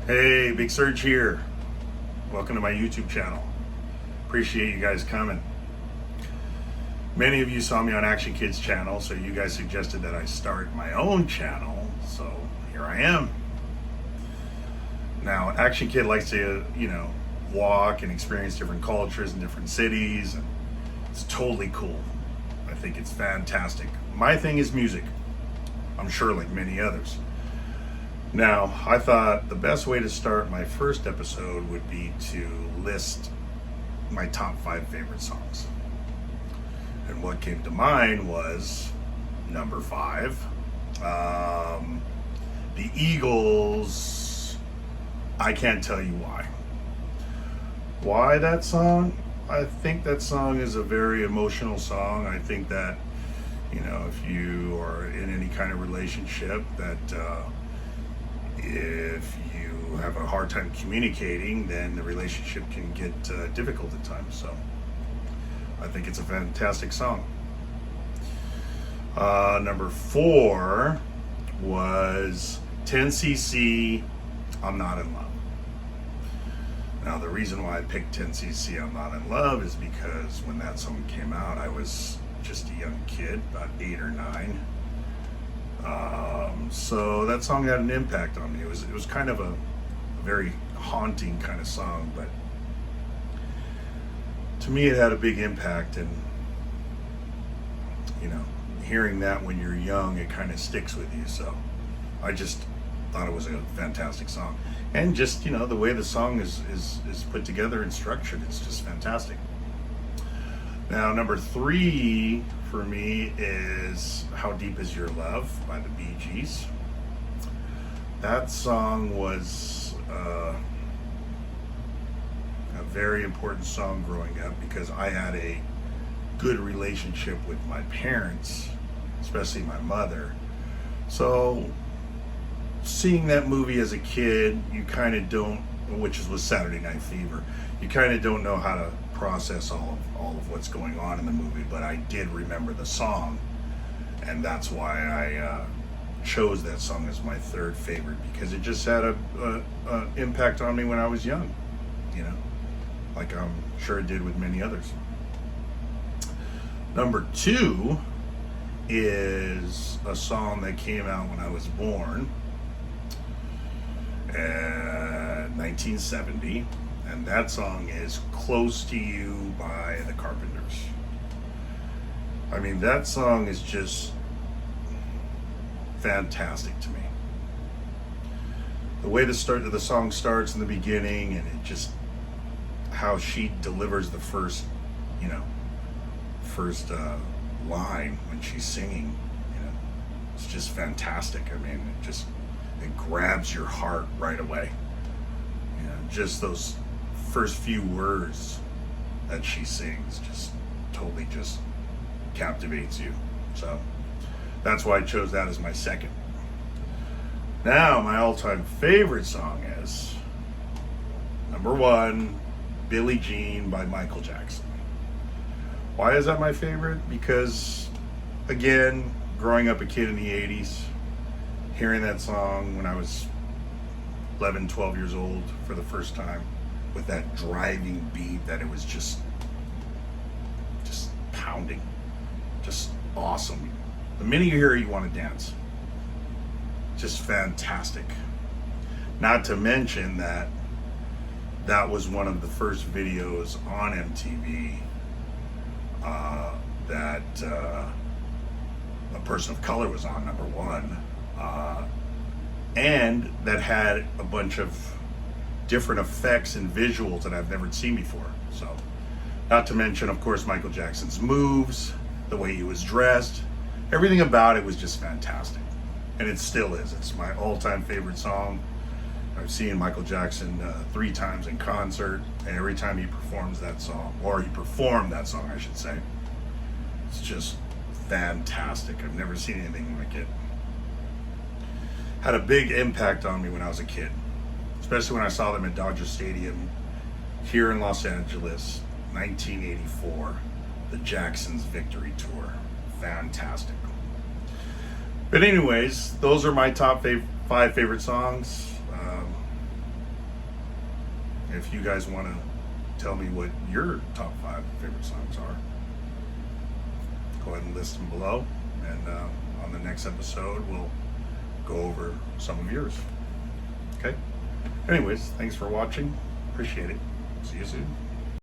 Hey, Big Serge here. Welcome to my YouTube channel. Appreciate you guys coming. Many of you saw me on ActionKid's channel, so you guys suggested that I start my own channel, so here I am. Now, ActionKid likes to, walk and experience different cultures and different cities, and it's totally cool. I think it's fantastic. My thing is music. I'm sure like many others. Now, I thought the best way to start my first episode would be to list my top 5 favorite songs. And what came to mind was number 5, the Eagles, I Can't Tell You Why. Why that song? I think that song is a very emotional song. I think that, if you are in any kind of relationship that, if you have a hard time communicating, then the relationship can get difficult at times. So I think it's a fantastic song. Number 4 was 10cc, I'm Not in Love. Now the reason why I picked 10cc, I'm Not in Love is because when that song came out, I was just a young kid, about 8 or 9. So that song had an impact on me. It was kind of a very haunting kind of song, but to me it had a big impact, and hearing that when you're young, it kind of sticks with you. So I just thought it was a fantastic song, and just the way the song is put together and structured, it's just fantastic. Now, number 3 for me is How Deep Is Your Love by the Bee Gees. That song was a very important song growing up because I had a good relationship with my parents, especially my mother. So seeing that movie as a kid, you kind of don't, which was Saturday Night Fever, you kind of don't know how to process all of what's going on in the movie, but I did remember the song, and that's why I chose that song as my 3rd favorite, because it just had a impact on me when I was young, like I'm sure it did with many others. Number 2 is a song that came out when I was born in 1970, and that song is Close to You by the Carpenters. I mean, that song is just fantastic to me. The way the song starts in the beginning, and it just how she delivers the first line when she's singing, it's just fantastic. I mean, it grabs your heart right away. Just those first few words that she sings just totally just captivates you. So that's why I chose that as my 2nd. Now, my all-time favorite song is number 1, Billie Jean by Michael Jackson. Why is that my favorite? Because, again, growing up a kid in the 80s, hearing that song when I was 11, 12 years old for the first time, with that driving beat that it was just pounding, just awesome. The minute you hear it, you want to dance. Just fantastic. Not to mention that was one of the first videos on MTV that a person of color was on, number 1, and that had a bunch of different effects and visuals that I've never seen before. So, not to mention, of course, Michael Jackson's moves, the way he was dressed, everything about it was just fantastic. And it still is. It's my all-time favorite song. I've seen Michael Jackson 3 times in concert, and every time he performed that song, I should say, it's just fantastic. I've never seen anything like it. Had a big impact on me when I was a kid, especially when I saw them at Dodger Stadium here in Los Angeles, 1984, the Jacksons Victory Tour. Fantastic. But anyways, those are my top 5 favorite songs. if you guys want to tell me what your top 5 favorite songs are, go ahead and list them below, and on the next episode we'll go over some of yours. Okay? Anyways, thanks for watching. Appreciate it. See you soon.